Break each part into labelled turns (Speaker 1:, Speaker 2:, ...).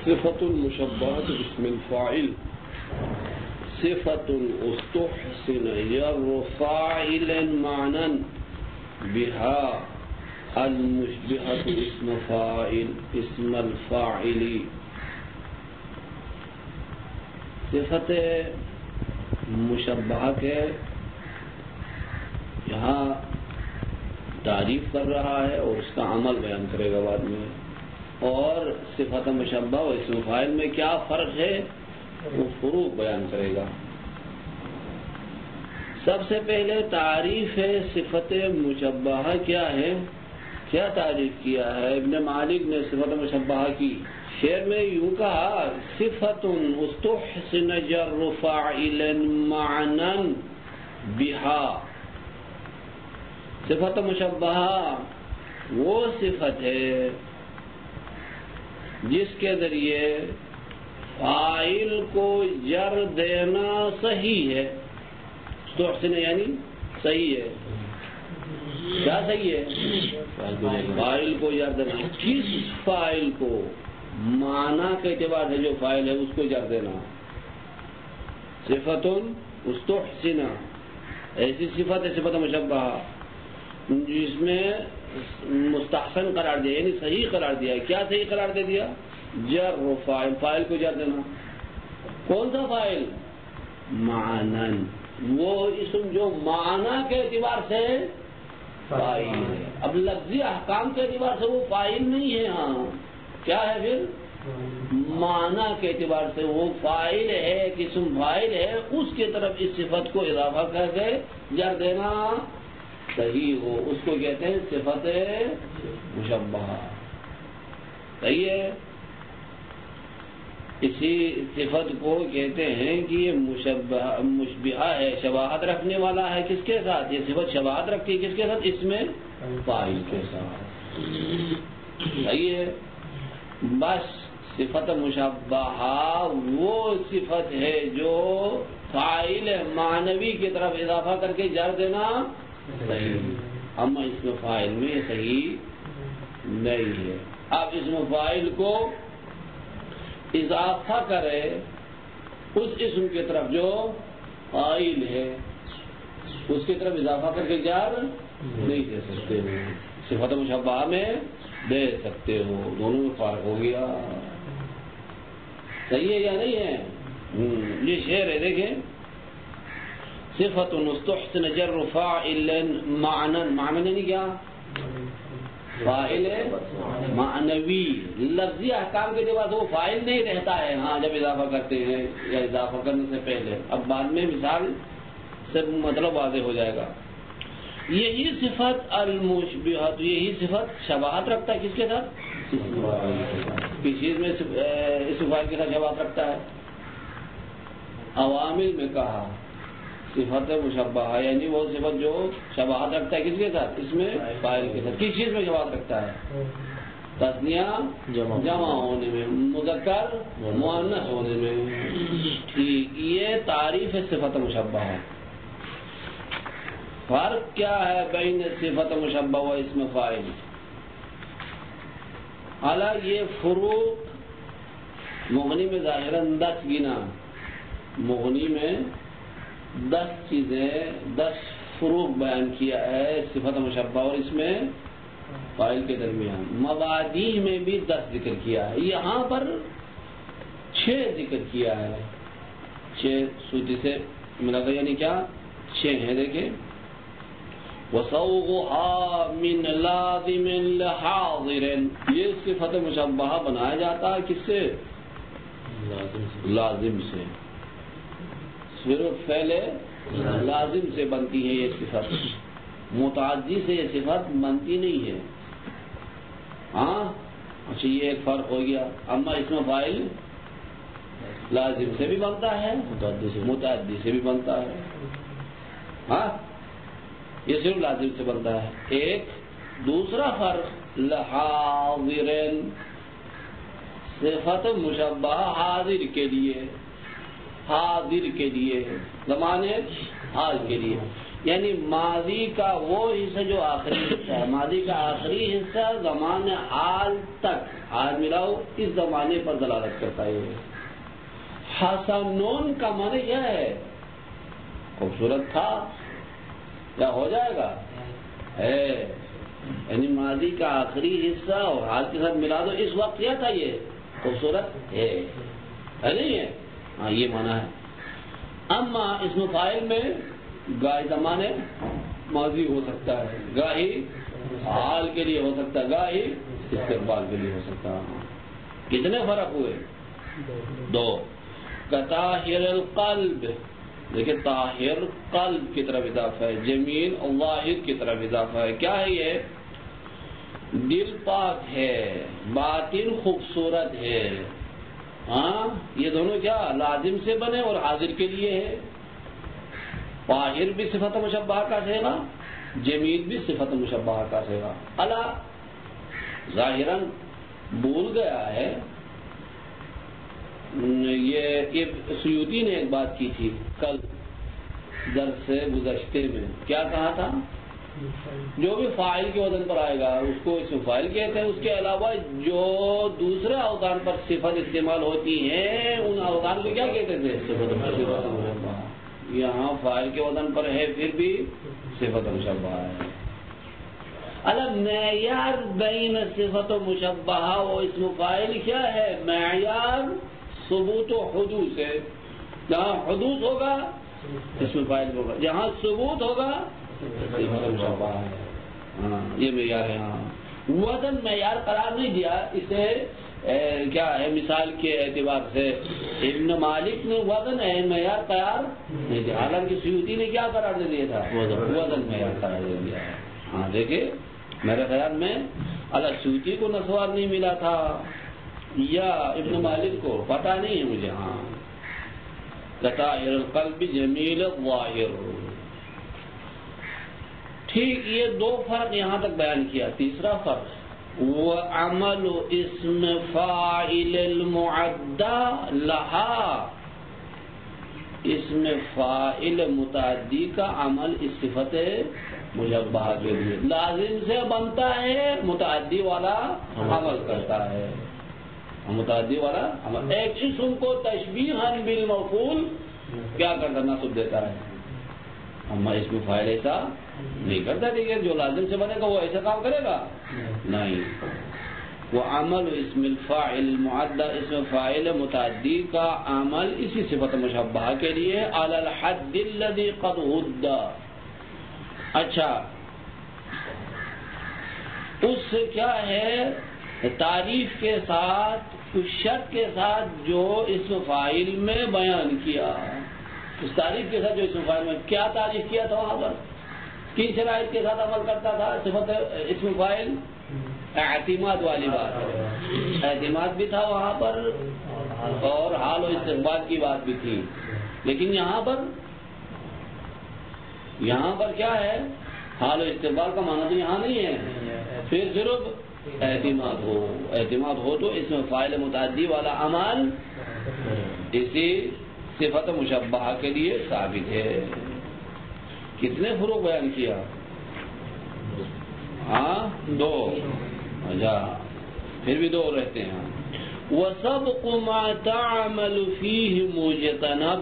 Speaker 1: صفة المشبهة باسم الفاعل صفة استحسن جر فاعل معنى بها المشبهة اسم فاعل اسم الفاعل. صفت مشبہہ کے یہاں تعریف کر رہا ہے اور اس کا عمل بیان کرے گا بعد میں. اور صفت مشبہ اور اسم فاعل میں کیا فرق ہے وہ فروق بیان کرے گا. سب سے پہلے تعریف ہے صفت مشبہ کیا ہے. کیا تعریف کیا ہے ابن مالک نے صفت مشبہ کی؟ شعر میں یوں کہا صفت استحسن جر فاعل معنى بها. صفت مشبہ وہ صفت ہے جس کے ذریعے فاعل کو جر دینا صحیح ہے. استحسن یعنی صحیح ہے. کیا صحیح ہے؟ فاعل کو جر دینا. کس فاعل کو؟ معنی کے اعتبار سے جو فاعل ہے اس کو جر دینا. صفت استحسن ایسی صفت ہے صفت مشبہ جس میں مستحسن قرار دیا یعنی صحیح قرار دیا. کیا صحیح قرار دے دیا؟ جر فاعل فاعل کو جر دینا. کون سا فاعل؟ معنی. وہ اسم جو معنی کے اعتبار سے فاعل ہے. اب لفظی احکام کے اعتبار سے وہ فاعل نہیں ہے. ہاں کیا ہے پھر؟ معنی کے اعتبار سے وہ فاعل ہے ایک اسم فاعل ہے. اس کی طرف اس صفت کو اضافہ کر کے جر دینا صحیح ہو اس کو کہتے ہیں صفت مشبہ. صحیح ہے. اسی صفت کو کہتے ہیں کہ یہ مشبہ ہے شباہت رکھنے والا ہے. کس کے ساتھ؟ یہ صفت شباہت رکھتی ہے کس کے ساتھ؟ اس میں فاعل کے ساتھ. صحیح ہے. بس صفت مشبہ وہ صفت ہے جو فاعل معنوی کی طرف اضافہ کر کے جر دینا صحیح. اما اس میں فاعل میں صحیح نہیں ہے. اب اس میں فاعل کو اضافہ کرے اس اسم کی طرف جو فاعل ہے اس کی طرف اضافہ کر کے جر نہیں دے سکتے ہو. صفت مشبہ میں دے سکتے ہو. دونوں میں فرق ہو گیا. صحیح ہے یا نہیں ہے؟ یہ شعر ہے دیکھیں. صفت استحسن جر فاعل معنى. معنی یعنی کیا؟ فاعل معنوی. لفظی احکام کے اعتبار سے وہ فاعل نہیں رہتا ہے ہاں جب اضافہ کرتے ہیں یا اضافہ کرنے سے پہلے. اب بعد میں مثال سے مطلب واضح ہو جائے گا. یہی صفت المشبہہ یہی صفت شباہت رکھتا ہے کس کے ساتھ؟ کس چیز میں اس فاعل کے ساتھ شباہت رکھتا ہے؟ عوامل میں کہا صفت مشبہ یعنی وہ صفت جو شباہت رکھتا ہے کس کے ساتھ؟ اس میں فاعل کے ساتھ. کس چیز میں شباہت رکھتا ہے؟ تثنیہ جمع ہونے میں مذکر مؤنث ہونے میں. ٹھیک. یہ تعریف ہے صفت مشبہ. فرق کیا ہے بین صفت مشبہ و اسم فاعل؟ حالانکہ یہ فروق مغنی میں ظاہراً 10 گنا. مغنی میں 10 چیزیں 10 فروق بیان کیا ہے صفت مشبہ اور اس میں فاعل کے درمیان. مبادیح میں بھی 10 ذکر کیا ہے. یہاں پر 6 ذکر کیا ہے. 6 سوتی سے ملا تھا یعنی کیا 6 ہیں. دیکھیں وَصَوْغُهَا مِنْ لَازِمٍ لِحَاضِرٍ. یہ صفت مشبہ بنایا جاتا ہے کس سے؟ لازم سے. صرف پہلے لازم سے بنتی ہے یہ صفت. متعدی سے یہ صفت بنتی نہیں ہے. ہاں اچھا یہ ایک فرق ہو گیا. اما اس میں فاعل لازم سے بھی بنتا ہے متعدی سے بھی بنتا ہے. ہاں یہ صرف لازم سے بنتا ہے. ایک دوسرا فرق لحاضرین. صفت مشبہ حاضر کے لیے زمانے حال کے لیے. یعنی ماضی کا وہ حصہ جو آخری حصہ ہے، ماضی کا آخری حصہ زمان حال تک، حال ملاؤ اس زمانے پر دلالت کرتا ہے۔ حسنون کا معنی یہ ہے خوبصورت تھا، کیا ہو جائے گا ہے، یعنی ماضی کا آخری حصہ اور حال کے ساتھ ملا دو، اس وقت کیا تھا، یہ خوبصورت ہے نہیں ہے، ہاں یہ معنی ہے۔ اما اسم فاعل میں گاہی زمانے ماضی ہو سکتا ہے، گاہی حال کے لیے ہو سکتا ہے، گاہی استقبال کے لیے ہو سکتا ہے۔ کتنے فرق ہوئے؟ دو۔ کطاہر القلب، دیکھیں طاہر قلب کی طرف اضافہ ہے، جمیل واحد کی طرف اضافہ ہے۔ کیا ہے یہ؟ دل پاک ہے، باطن خوبصورت ہے، ہاں یہ دونوں کیا لازم سے بنے اور حاضر کے لیے ہے۔ طاہر بھی صفت مشبہہ کا صیغہ، جمیل بھی صفت مشبہہ کا صیغہ۔ اللہ ظاہراً بھول گیا ہے، یہ سیوطی نے ایک بات کی تھی کل درس سے گزشتے میں، کیا کہا تھا؟ جو بھی فاعل کے وزن پر آئے گا اس کو اسم فاعل کہتے ہیں، اس کے علاوہ جو دوسرے اوزان پر صفت استعمال ہوتی ہیں ان اوزان کو کیا کہتے تھے؟ صفت مشبہہ۔ یہاں فاعل کے وزن پر ہے پھر بھی صفت مشبہہ ہے۔ الگ معیار بین صفت و مشبہہ و اسم فاعل کیا ہے؟ معیار ثبوت و حدوث ہے، جہاں حدوث ہوگا اسم فاعل ہوگا، جہاں ثبوت ہوگا صفت مشبہہ ہے، ہاں یہ معیار ہے۔ ہاں وزن معیار قرار نہیں دیا اسے، کیا ہے مثال کے اعتبار سے ابن مالک نے وزن معیار قرار نہیں دیا، حالانکہ سیوطی نے کیا قرار دے دیا تھا؟ وزن معیار قرار دے دیا ہے۔ ہاں دیکھیں میرے خیال میں سیوطی کو نسوار نہیں ملا تھا یا ابن مالک کو، پتہ نہیں ہے مجھے۔ ہاں کطاہر القلب جمیل الظاہر، ٹھیک، یہ دو فرق یہاں تک بیان کیا۔ تیسرا فرق وعمل اسم فاعل المعدى لها، اسم فاعل متعدی کا عمل اس صفت مشبہہ کے لیے لازم سے بنتا ہے، متعدی والا عمل کرتا ہے، متعدی والا عمل۔ ایک اسم کو تشبیہاً بالمفعول کیا کرتا؟ نصب دیتا ہے، اما اسم فاعل ایسا نہیں کرتا، لیکن جو لازم سے بنے گا وہ ایسا کام کرے گا نہیں۔ وہ عمل اسم الفاعل المعدى، اسم فاعل متعدی کا عمل اسی صفت مشبہہ کے لیے علی الحد الذی قد حد۔ اچھا اس سے کیا ہے؟ تعریف کے ساتھ، اس شرط کے ساتھ جو اسم فاعل میں بیان کیا، اس تعریف کے ساتھ جو اسم فاعل میں کیا تعریف کیا تھا، وہاں پر کن شرائط کے ساتھ عمل کرتا تھا صفت اسم فاعل؟ اعتماد والی بات، اعتماد بھی تھا وہاں پر اور حال و استقبال کی بات بھی تھی، لیکن یہاں پر کیا ہے؟ حال و استقبال کا معنی تو یہاں نہیں ہے، پھر صرف اعتماد ہو تو اسم فاعل متعدی والا عمل اسی صفت مشبہہ کے لیے ثابت ہے۔ کتنے فروق بیان کیا؟ ہاں دو، اچھا پھر بھی دو رہتے ہیں۔ وَسَبْقُ مَا تَعْمَلُ فِيهِ مُجْتَنَبْ،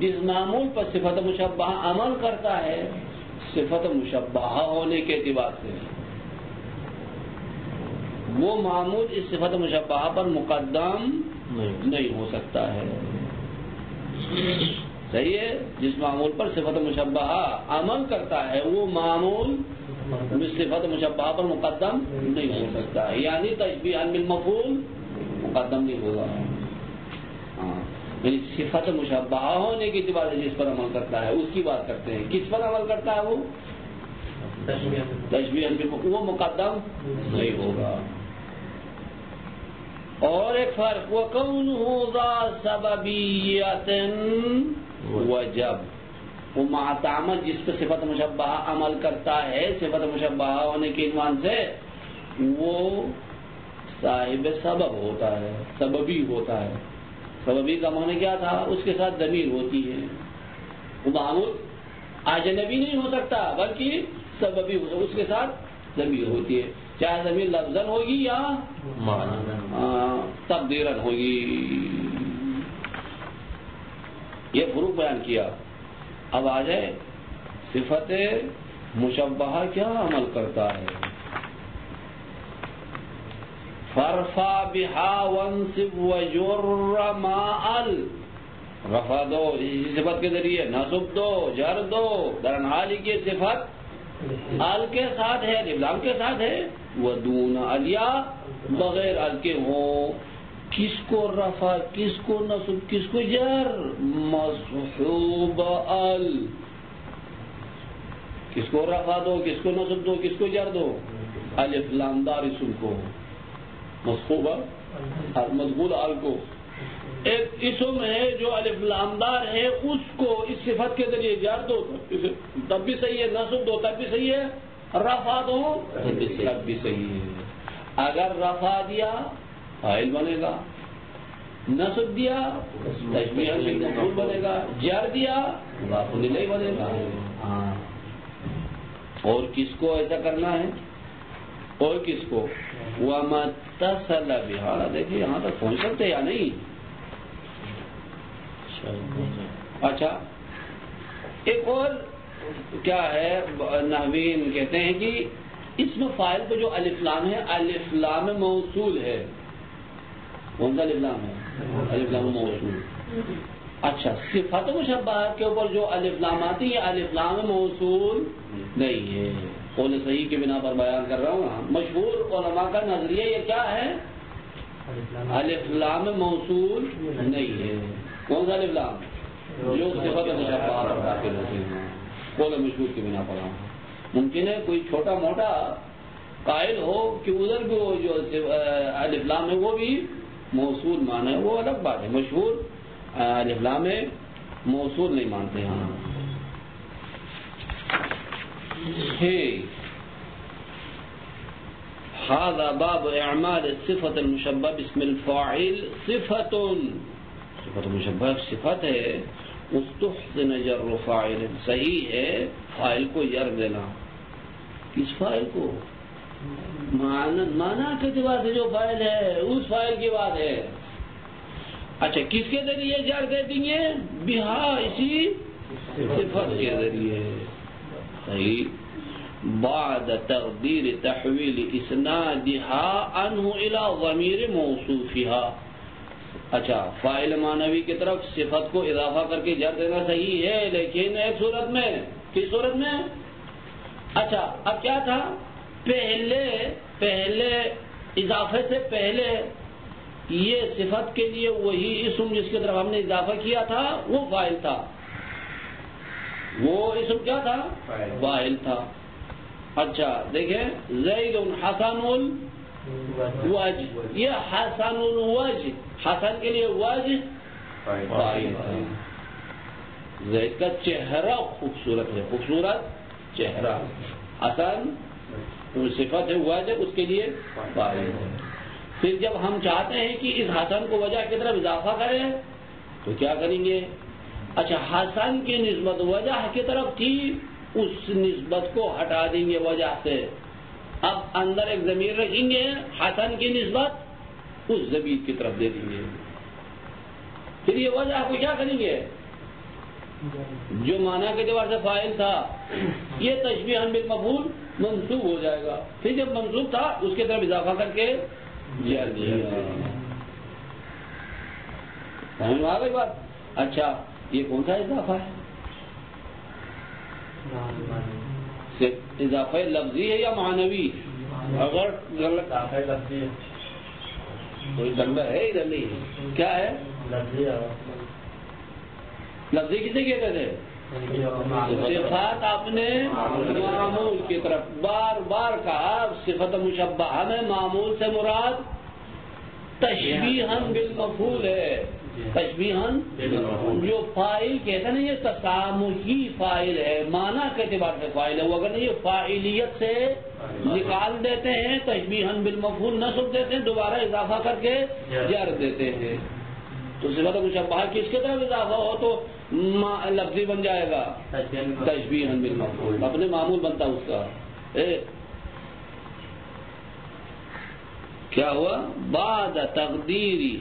Speaker 1: جس معمول پر صفت مشبہہ عمل کرتا ہے صفت مشبہہ ہونے کے اعتبار سے وہ معمول اس صفت مشبہہ پر مقدم نہیں ہو سکتا ہے، صحیح ہے؟ جس معمول پر صفت مشبہہ عمل کرتا ہے وہ معمول صفت مشبہہ پر مقدم نہیں ہو سکتا ہے، یعنی تشبیہاً بالمفعول مقدم نہیں ہوگا۔ ہاں یعنی صفت مشبہہ ہونے کے اعتبار سے جس پر عمل کرتا ہے اس کی بات کرتے ہیں۔ کس پر عمل کرتا ہے وہ؟ تشبیہاً بالمفعول، وہ مقدم نہیں ہوگا۔ اور ایک فرق وَكَوْنُهُ ذَا سَبَبِيَّةٍ وَجَبْ، وہ معتمد جس پہ صفت مشبہہ عمل کرتا ہے صفت مشبہہ ہونے کے عنوان سے وہ صاحب سبب ہوتا ہے، سببی ہوتا ہے۔ سببی کا معنی کیا تھا؟ اس کے ساتھ ضمیر ہوتی ہے، وہ معمول اجنبی نہیں ہو سکتا بلکہ سببی ہو، اس کے ساتھ ضمیر ہوتی ہے، چاہے ضمیر لفظاً ہوگی یا تقدیراً ہوگی. یہ فروق بیان کیا. اب آ جائے صفت مشبہہ کیا عمل کرتا ہے. فرفع بہا وانصب وجر ما ال، رفع دو اسی صفت کے ذریعے، نصب دو، جر دو، درنحالی کی صفت ال کے ساتھ ہے، لام کے ساتھ ہے، ودون الیا بغیر ال کے ہوں. کس کو رفع، کس کو نصب، کس کو جر؟ مصحوب ال. کس کو رفع دو، کس کو نصب دو، کس کو جر دو؟ الف لام دار اسم کو، مصحوب مضمون ال کو. ایک اسم ہے جو الف لام دار ہے، اس کو اس صفت کے ذریعے جر دو تب بھی صحیح ہے، نصب دو تب بھی صحیح ہے، رفع دو تب بھی صحیح ہے. اگر رفع دیا فاعل بنے گا، نصب دیا تشبیہ بالمفعول بنے گا، جر دیا مضاف الیہ بنے گا. ہاں، اور کس کو ایسا کرنا ہے؟ اور کس کو؟ وَمَا اتصل بِهَا. دیکھیے یہاں تک پہنچ سکتے یا نہیں؟ اچھا، ایک اور کیا ہے، نحوین کہتے ہیں کہ اس میں فاعل کو جو الف لام ہے، الف لام موصول ہے. کون سا الف لام ہے؟ الف لام موصول. اچھا، صفات مشبہہ کے اوپر جو الف لام آتی ہے الف لام موصول نہیں ہے. قول صحیح کی بنا پر بیان کر رہا ہوں. مشہور علماء کا نظریہ یہ کیا ہے؟ الف لام موصول نہیں ہے. کون سا الف لام؟ جو صفات مشبہہ پر داخل ہوتے ہیں. قول مشہور کی بنا پر. ممکن ہے کوئی چھوٹا موٹا قائل ہو کہ ادھر بھی وہ جو الف لام ہے وہ بھی موصول مانا ہے، وہ الگ بات ہے. مشہور الف لام موصول نہیں مانتے ہیں. هذا باب اعمال الصفة المشبہ باسم الفاعل. صفت مشبہ صفت ہے، مستحسن جر فاعل، صحیح ہے فاعل کو جر دینا. کس فاعل کو؟ مانا کے اعتبار سے جو فاعل ہے اس فاعل کی بات ہے. اچھا، کس کے ذریعے جر دے دیں گے؟ بہا، اسی صفت کے ذریعے. صحیح. بعد تقدیر تحویل اسنادها عنه الى ضمیر موصوفها. اچھا، فاعل معنوی کی طرف صفت کو اضافہ کر کے جر دینا صحیح ہے، لیکن ایک صورت میں. کس صورت میں؟ اچھا، اب کیا تھا؟ پہلے اضافے سے پہلے یہ صفت کے لیے وہی اسم جس کی طرف ہم نے اضافہ کیا تھا وہ فاعل تھا. وہ اسم کیا تھا؟ فاعل تھا. اچھا دیکھیں، زید حسن الوجہ، یہ حسن الوجہ، حسن کے لیے وجہ فاعل ہے. زید کا چہرہ خوبصورت ہے، خوبصورت چہرہ. حسن صفت ہے، وجہ اس کے لیے فاعل ہے. پھر جب ہم چاہتے ہیں کہ اس حسن کو وجہ کی طرف اضافہ کریں تو کیا کریں گے؟ اچھا، حسن کی نسبت وجہ کی طرف تھی، اس نسبت کو ہٹا دیں گے وجہ سے. اب اندر ایک ضمیر رکھیں گے، حسن کی نسبت اس ضمیر کی طرف دے دیں گے. پھر یہ وجہ کو کیا کریں گے؟ جو معنی کے اعتبار سے فاعل تھا یہ تشبیہ بالمفعول منصوب ہو جائے گا. پھر جب منصوب تھا اس کی طرف اضافہ کر کے جر دیا. سمجھ میں آ گئی بات؟ اچھا، یہ کون سا اضافہ ہے؟ اضافہ لفظی ہے یا معنوی؟ اگر غلط لفظی ہے کوئی دنگا ہے ادھر نہیں. کیا ہے لفظی؟ کسے کہتے تھے؟ صفات اپنے معمول کی طرف بار بار کہا. صفت مشبہہ میں معمول سے مراد تشبیہاً بالمفعول ہے. تشبیہاً جو فاعل کہتے ہیں نا، یہ تسامحی فاعل ہے، معنی کے اعتبار سے فاعل ہے. وہ اگر یہ فاعلیت سے نکال دیتے ہیں، تشبیہاً بالمفعول نصب دیتے ہیں، دوبارہ اضافہ کر کے جر دیتے ہیں. تو صفت مشبہہ کس کے طرف اضافہ ہو تو لفظی بن جائے گا تشبیہ بالمفعول، اپنے معمول بنتا اس کا. کیا ہوا؟ بعد تقدیری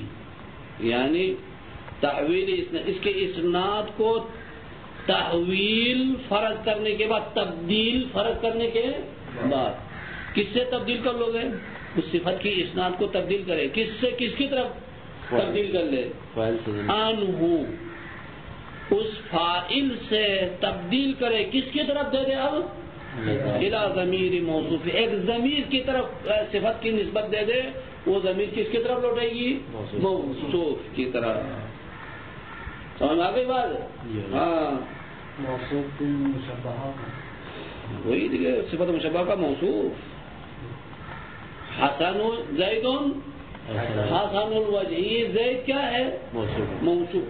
Speaker 1: یعنی تحویل اس کے اسناد کو تحویل فرض کرنے کے بعد، تبدیل فرض کرنے کے بعد. کس سے تبدیل کر لو گے؟ اس صفت کی اسناد کو تبدیل کرے. کس سے؟ کس کی طرف تبدیل کر لے؟ عنہ، اس فاعل سے تبدیل کرے. کس کی طرف دے دے؟ اب الی ضمیر موصوف، ایک ضمیر کی طرف صفت کی نسبت دے دے. وہ ضمیر کس کی طرف لوٹے گی؟ موصوف کی طرف. سمجھ آ گئی بات؟ ہاں،
Speaker 2: موصوف مشبہہ
Speaker 1: وہی دیکھے صفت مشبہہ کا موصوف. حسن زید حسن الوجہ، یہ زید کیا ہے؟ موصوف.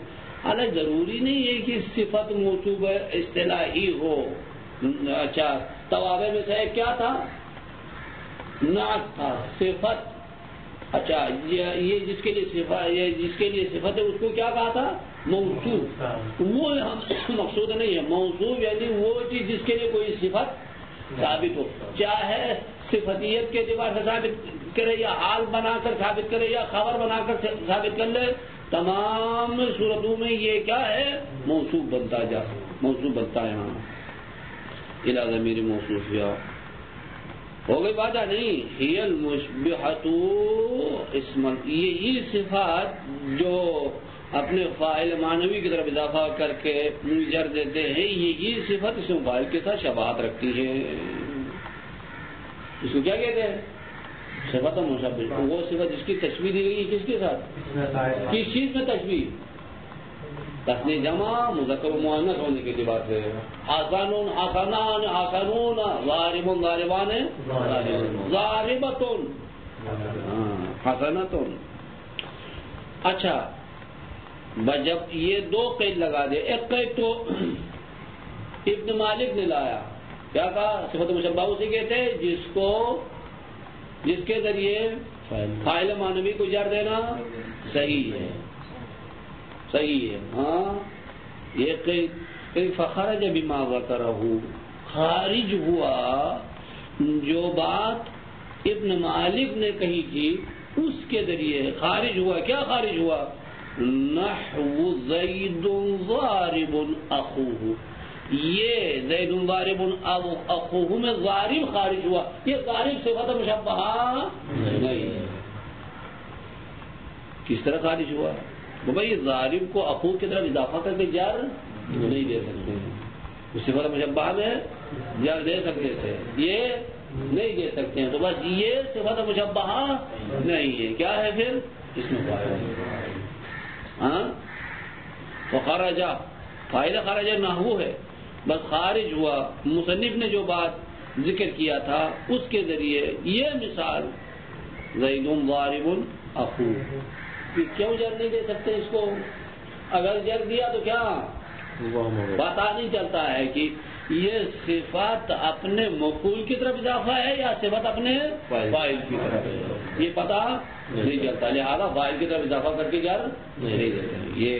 Speaker 1: حالانکہ ضروری نہیں ہے کہ صفت موصوف اصطلاحی ہو. اچھا، توابع میں سے ایک کیا تھا؟ نعت تھا. صفت، اچھا یہ جس کے لیے صفت ہے اس کو کیا کہا تھا؟ موصوف. وہ مقصود نہیں ہے. موصوف یعنی وہ چیز جس کے لیے کوئی صفت ثابت ہو، چاہے صفتیت کے اعتبار سے ثابت کرے یا حال بنا کر ثابت کرے یا خبر بنا کر ثابت کر لے. تمام صورتوں میں یہ کیا ہے؟ موصوف بنتا ہے. یہاں الی ضمیر موصوف یا ہو گئی بات ہے نہیں. ہی المشبہۃ اسم، یہی صفات جو اپنے فاعل معنوی کی طرف اضافہ کر کے جر دیتے ہیں، یہی صفت اسم فاعل کے ساتھ شباہت رکھتی ہے. اس کو کیا کہتے ہیں؟ صفت مشبہ. وہ صفت جس کی تشبیہ دی گئی کس کے ساتھ؟ کس چیز میں تشبیہ؟ تسنیہ جمع مذکر و مؤنث ہونے کے اعتبار سے. حسن حسنان حسنون، ضارب ضاربان ضاربۃ حسنۃ. اچھا، جب یہ دو قید لگا دے، ایک قید تو ابن مالک نے لایا، کیا کہا؟ صفت مشبہ اسی کہتے ہیں جس کے ذریعے فاعل معنوی کو جر دینا صحیح ہے. ہاں، یہ فخرج بما ذکرہ، خارج ہوا جو بات ابن مالک نے کہی تھی اس کے ذریعے خارج ہوا. کیا خارج ہوا؟ نحو زید ضارب اخوہ، یہ زید ضارب اخوہ میں ضارب خارج ہوا. یہ ضارب صفت مشبہہ نہیں ہے. کس طرح خارج ہوا؟ بھائی ضارب کو اخو کی طرف اضافہ کر کے جر نہیں دے سکتے ہیں. اس صفت مشبہہ میں جر دے سکتے تھے، یہ نہیں دے سکتے ہیں. تو بس یہ صفت مشبہہ نہیں ہے. کیا ہے پھر؟ اس میں خرجہ، فائدہ خرجہ نحو ہے، بس خارج ہوا. مصنف نے جو بات ذکر کیا تھا اس کے ذریعے یہ مثال زید ضارب اخو. کیوں جر نہیں دے سکتے اس کو؟ اگر جر دیا تو کیا پتا نہیں چلتا ہے کہ یہ صفت اپنے مفعول کی طرف اضافہ ہے یا صفت اپنے فاعل کی طرف ہے. یہ پتا نہیں چلتا، لہذا فاعل کی طرف اضافہ کر کے جر نہیں دیتے. یہ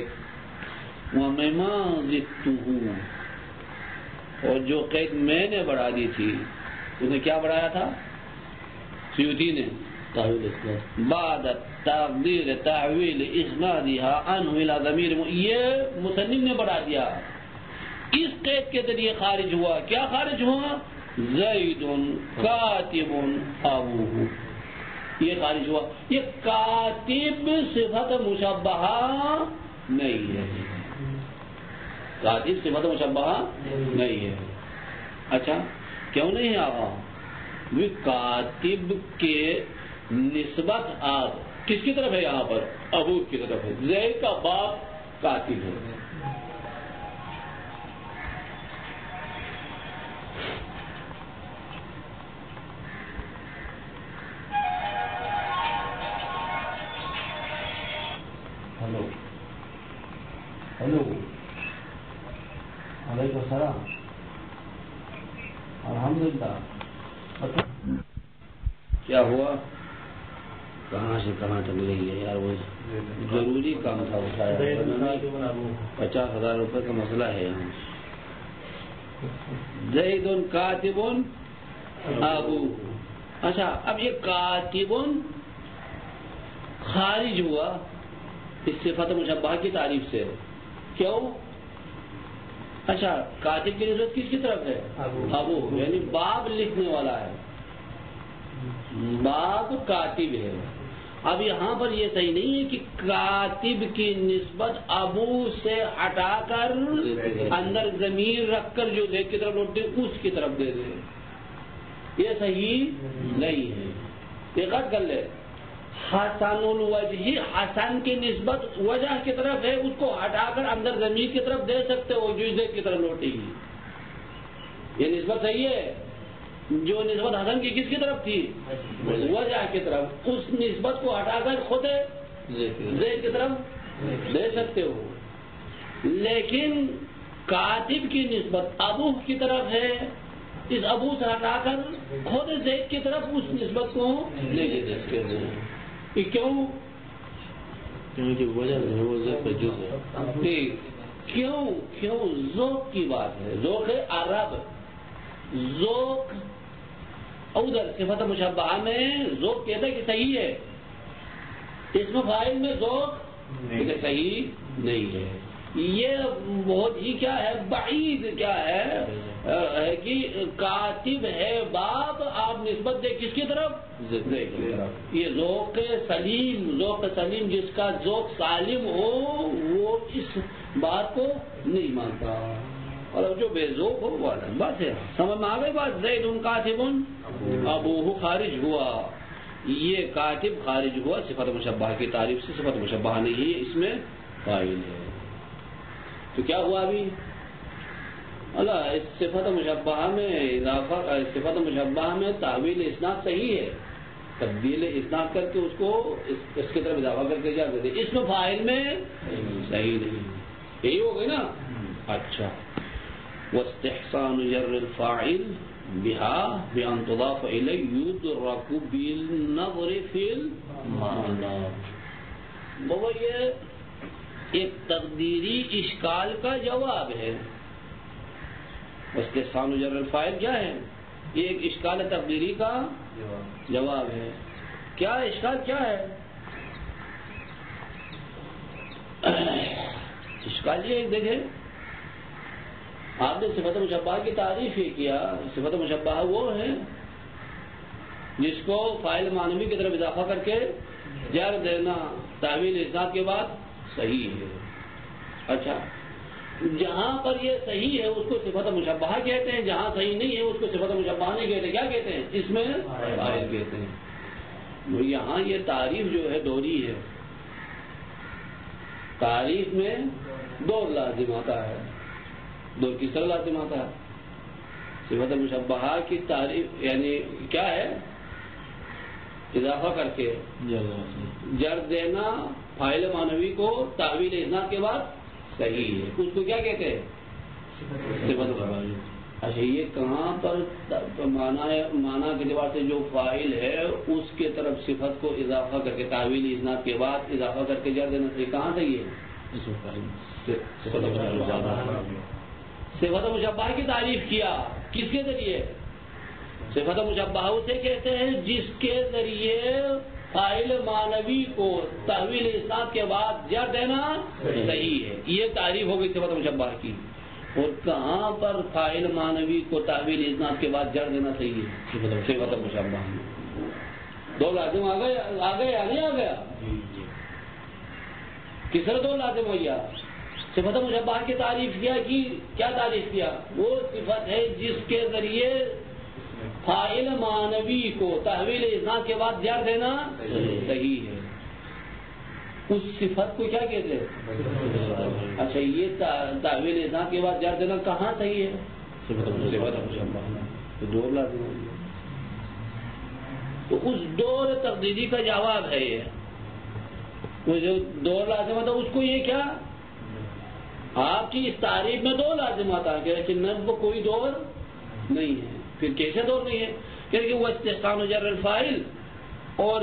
Speaker 1: وَمِمَا زِدْتُهُ، اور جو قید میں نے بڑھا دی تھی اس نے کیا بڑھایا تھا؟ سیوطی نے بعد تقدیر تحویل اسنادها عنه الى ضمیر، یہ مصنف نے بڑھا دیا. اس قید کے ذریعے خارج ہوا. کیا خارج ہوا؟ زید کاتب ابوہ، یہ خارج ہوا. یہ کاتب صفت مشبہہ نہیں ہے. کاتب صفت مشبہہ نہیں ہے. اچھا، کیوں نہیں ہے آقا؟ وہ کاتب کے نسبت آپ کس کی طرف ہے؟ یہاں پر ابو کی طرف ہے. زید کا باپ کاتب ہے.
Speaker 2: ہلو وعلیکم السلام. الحمدللہ.
Speaker 1: کیا ہوا؟ کہاں سے کہاں تک رہی ہے یار، وہ ضروری کام تھا اٹھایا، 50,000 روپے کا مسئلہ ہے یہاں. زید کاتب ابو. اچھا اب یہ کاتب خارج ہوا اس صفت مشبہ کی تعریف سے. کیوں؟ اچھا کاتب کی نسبت کس کی طرف ہے؟ ابو، یعنی باب لکھنے والا ہے، باب کاتب ہے. اب یہاں پر یہ صحیح نہیں ہے کہ کاتب کی نسبت ابو سے ہٹا کر اندر ضمیر رکھ کر جو زید کی طرف لوٹتے اس کی طرف دے دے، یہ صحیح نہیں ہے. یہ قد کر لے. حسن الوجہ، حسن کی نسبت وجہ کی طرف ہے، اس کو ہٹا کر اندر ضمیر کی طرف دے سکتے ہو جو زید کی طرف لوٹے گی. یہ نسبت صحیح ہے. جو نسبت حسن کی کس کی طرف تھی؟ وجہ کی طرف. اس نسبت کو ہٹا کر خود زید کی طرف دے سکتے ہو. لیکن کاتب کی نسبت ابو کی طرف ہے، اس ابو سے ہٹا کر خود زید کی طرف اس نسبت کو لے کے دے سکتے ہو. کیوں؟ کیونکہ وجہ وہ زید پر جز ہے. کیوں؟ ذوق کی بات ہے. ذوق عرب، ذوق ادھر صفت مشبہ میں ذوق کہتا ہے کہ صحیح ہے، اسم فاعل میں ذوق صحیح نہیں ہے. یہ بہت ہی کیا ہے، بعید کیا ہے کہ کاتب ہے باب، آپ نسبت دے کس کی طرف؟ یہ ذوق سلیم، ذوق سلیم جس کا ذوق سالم ہو وہ اس بات کو نہیں مانتا، اور جو بے ذوق ہو وہ الگ بات ہے. سمجھ میں آ گئی بات؟ زید کاتب ابوہ خارج ہوا. یہ کاتب خارج ہوا صفت مشبہ کی تعریف سے. صفت مشبہ نہیں ہے، اس میں فاعل ہے. تو کیا ہوا ابھی؟ اللہ اس صفت مشبہ میں اضافہ، صفت مشبہ میں تعویل اسناد صحیح ہے، تبدیل اسناد کر کے اس کو اس کی طرف اضافہ کر کے جا دے. اس میں فاعل میں صحیح نہیں. یہی ہو گئی نا. اچھا واستحسان جر الفاعل بها بأن تضاف إليه يدرك بالنظر في المعنى. بابا یہ ایک تقدیری اشکال کا جواب ہے. استحسان جر الفاعل کیا ہے؟ یہ ایک اشکال تقدیری کا جواب ہے. کیا اشکال کیا ہے؟ اشکال یہ دیکھیں، آپ نے صفت مشبہ کی تعریف ہی کیا. صفت مشبہ وہ ہے جس کو فاعل معنوی کی طرف اضافہ کر کے جر دینا تعویل اسناد کے بعد صحیح ہے. اچھا جہاں پر یہ صحیح ہے اس کو صفت مشبہ کہتے ہیں، جہاں صحیح نہیں ہے اس کو صفت مشبہ نہیں کہتے. کیا کہتے ہیں؟ اس میں فاعل کہتے ہیں. یہاں یہ تعریف جو ہے دوہری ہے. تعریف میں دو لازم آتا ہے. دو کس طرح لازم آتا ہے؟ صفت مشبہ کی تعریف یعنی کیا ہے؟ اضافہ کر کے جر دینا فاعل معنوی کو تعویل اسناد کے بعد صحیح ہے. اس کو کیا کہتے ہیں؟ صفت مشبہ. اچھا یہ کہاں پر معنی کے اعتبار سے جو فاعل ہے اس کے طرف صفت کو اضافہ کر کے تعویل اسناد کے بعد اضافہ کر کے جر دینا صحیح کہاں صحیح ہے؟ صفت مشبہ کی تعریف کیا کس کے ذریعے؟ صفت مشبہ اسے کہتے ہیں جس کے ذریعے فاعل معنوی کو تحویل اسناد کے بعد جر دینا صحیح ہے. یہ تعریف ہو گئی صفت مشبہ کی. اور کہاں پر فاعل معنوی کو تحویل اسناد کے بعد جر دینا صحیح ہے؟ صفت مشبہ میں. دو لازم آ گئے یا نہیں آ گیا؟ کس طرح دو لازم ہو گیا؟ صفت مشبہ کی تعریف کیا کہ کیا تعریف کیا؟ وہ صفت ہے جس کے ذریعے فاعل معنوی کو تحویل اسناد کے بعد جر دینا صحیح ہے. اس صفت کو کیا کہتے ہیں؟ اچھا یہ تحویل اسناد کے بعد جر دینا کہاں صحیح ہے؟ صفت مشبہ. تو دور لازم ہو گیا. تو اس دور تقدیری کا جواب ہے یہ. وہ جو دور لازم ہوتا اس کو یہ کیا آپ کی اس تعریف میں دو لازم آتا ہے کہ نصب کوئی دور نہیں ہے. پھر کیسے دور نہیں ہے؟ کہ وہ استحسان جر الفاعل اور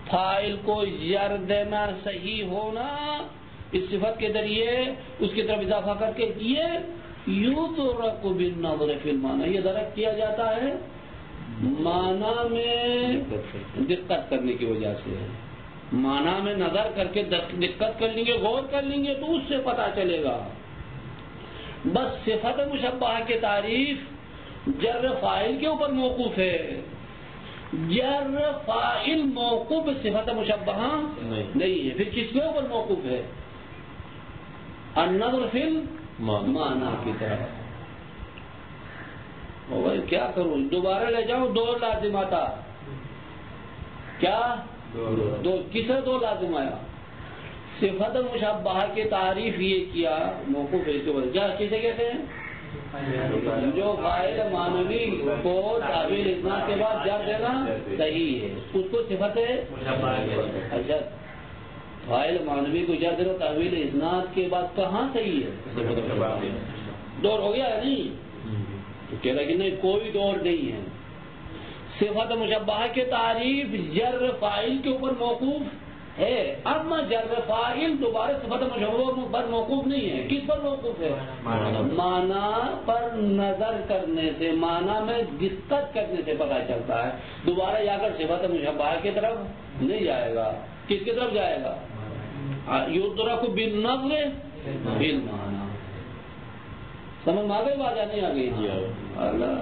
Speaker 1: فاعل کو جر دینا، صحیح ہونا اس صفت کے ذریعے اس کی طرف اضافہ کر کے یہ یدرک بالنظر فی المعنی، یہ درک کیا جاتا ہے معنی میں دقت کرنے کی وجہ سے. معنی میں نظر کر کے دقت کر لیں گے، غور کر لیں گے تو اس سے پتہ چلے گا. بس صفت مشبہہ کی تعریف جر فاعل کے اوپر موقوف ہے. جر فاعل موقوف صفت مشبہہ نہیں ہے. پھر کس کے اوپر موقوف ہے؟ النظر فی المعنی کی طرف. کیا کروں، دوبارہ لے جاؤں، دو لازم آتا. کیا دو کسے دو لازم آیا؟ صفت مشبہہ کی تعریف یہ کیا موقوف ہے. کیا کسے کہتے ہیں؟ جو فاعل معنوی کو تعبیر اسناد کے بعد جر دینا صحیح ہے، اس کو صفت اچھا فاعل معنوی کو جر دینا تعبیر اسناد کے بعد کہاں صحیح ہے؟ دور ہو گیا ہے نہیں؟ تو کہہ رہا کہ نہیں، کوئی دور نہیں ہے. صفت مشبہہ کی تعریف جر فاعل کے اوپر موقوف ہے، اما جر فاعل دوبارہ صفت مشبہہ پر موقوف نہیں ہے. کس پر موقوف ہے؟ معنی پر نظر کرنے سے، معنی میں دقت کرنے سے پتہ چلتا ہے. دوبارہ جا کر صفت مشبہہ کی طرف نہیں جائے گا. کس کی طرف جائے گا؟ یدرک بالنظر بالمعنی. سمجھ میں آ گئی بات یا نہیں آ گئی؟ اللہ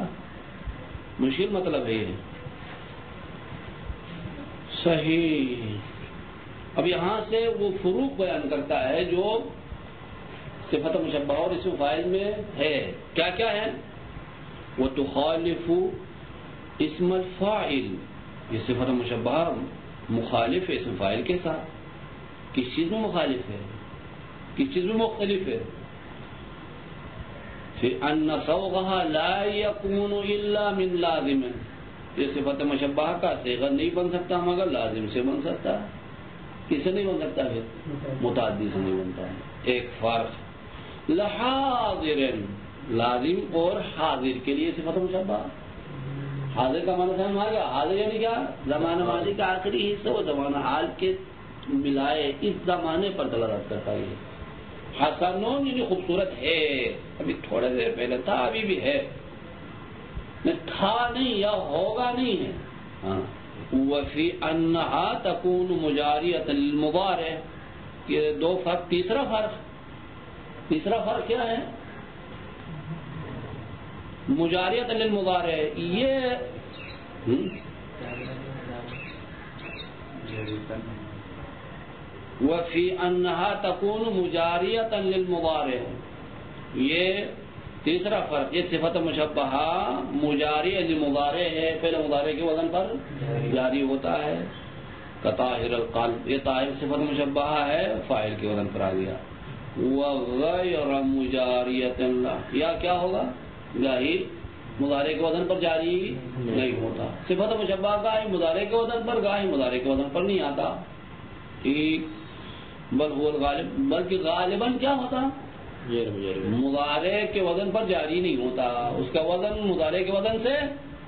Speaker 1: مشکل مطلب ہے صحیح. اب یہاں سے وہ فروق بیان کرتا ہے جو صفت مشبہہ اور اسم فاعل میں ہے. کیا کیا ہے؟ وتخالف اسم الفاعل، یہ صفت مشبہہ مخالف ہے اسم فاعل کے ساتھ. کس چیز میں مخالف ہے؟ کس چیز میں مختلف ہے؟ ان صوغها لا يكون الا من لازم، یہ صفت مشبہہ کا صیغہ نہیں بن سکتا مگر لازم سے بن سکتا ہے. کس سے نہیں بن سکتا ہے؟ متعدی سے نہیں بنتا ہے. ایک فرق لحاضر، لازم اور حاضر کے لیے صفت مشبہہ. حاضر کا معنی سمجھ آ گیا؟ حاضر یعنی کیا؟ زمانہ ماضی کا آخری حصہ وہ زمانہ حال کے ملائے اس زمانے پر دلالت کرتا ہے. حسنون یعنی خوبصورت ہے، ابھی تھوڑے دیر پہلے تھا، ابھی بھی ہے، تھا نہیں یا ہوگا نہیں ہے. ہاں وفی انہا تکون مجاریۃ للمضارع، یہ دو فرق. تیسرا فرق کیا ہے؟ مجاریۃ للمضارع، یہ وفی انہا تکون مجاریۃ للمضارع، یہ تیسرا فرق. یہ صفت مشبہہ مجاری للمضارع ہے، پہلے مضارع کے وزن پر جاری ہوتا ہے. کطاہر القلب، یہ طاہر صفت مشبہہ ہے، فاعل کے وزن پر آ گیا. وغیر مجاریۃ اللہ، یا کیا ہوگا؟ گاہی مضارع کے وزن پر جاری نہیں ہوتا. صفت مشبہہ گاہی مضارع کے وزن پر، گاہی مضارع کے وزن پر نہیں آتا. ٹھیک، بل هو الغالب، بلکہ غالباً کیا ہوتا؟ مضارع کے وزن پر جاری نہیں ہوتا، اس کا وزن مضارع کے وزن سے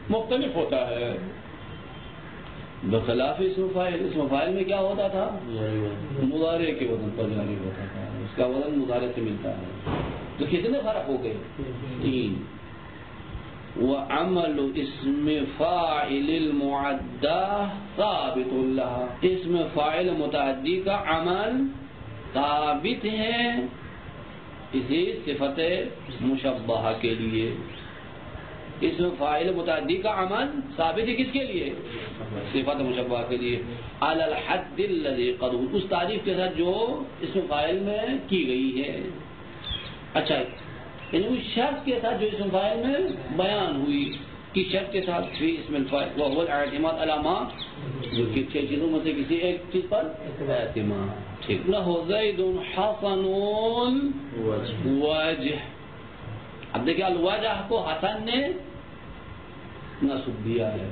Speaker 1: مختلف ہوتا ہے. بخلاف اسم فاعل، اسم فاعل میں کیا ہوتا تھا؟ مضارع کے وزن پر جاری ہوتا تھا، اس کا وزن مضارع سے ملتا ہے. تو کتنے فرق ہو گئے؟ 3. وعمل اسم فاعل المعدہ ثابت لها، اسم فاعل متعدی کا عمل ثابت ہے اسی صفت مشبہہ کے لیے. اسم فاعل متعدی کا عمل ثابت ہے کس کے لیے؟ صفت مشبہہ کے لیے. علی الحد الذی قد، اس تعریف کے ساتھ جو اسم فاعل میں کی گئی ہے. اچھا، یعنی اس شرط کے ساتھ جو اسم فاعل میں بیان ہوئی، کی شرط کے ساتھ فی اسم الفاعل وهو الاعتماد على ما، جو کہ 6 چیزوں میں سے کسی ایک چیز پر اعتماد. ٹھیک. لہ زید حسن وجہ، اب دیکھیں الوجہ کو حسن نے نصب دیا ہے،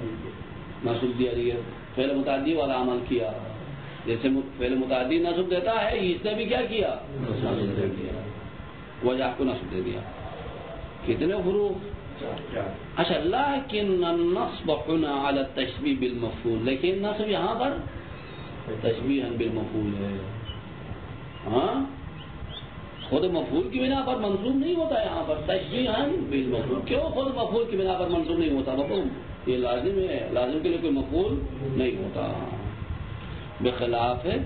Speaker 1: نصب دیا ہے، فعل متعدی والا عمل کیا. جیسے فعل متعدی نصب دیتا ہے، اس نے بھی کیا کیا؟ نصب دے دیا، وجہ کو نصب دے دیا. کتنے حروف؟ اچھا. لیکن النصب هنا على التشبیہ بالمفعول، لیکن نصب یہاں پر تشبیہاً بالمفعول ہے. ہاں خود مفعول کی بنا پر منصوب نہیں ہوتا ہے یہاں پر تشبیہاً بالمفعول. کیوں خود مفعول کی بنا پر منصوب نہیں ہوتا؟ مفہوم یہ لازم ہے، لازم کے لیے کوئی مفعول نہیں ہوتا. بخلاف ہے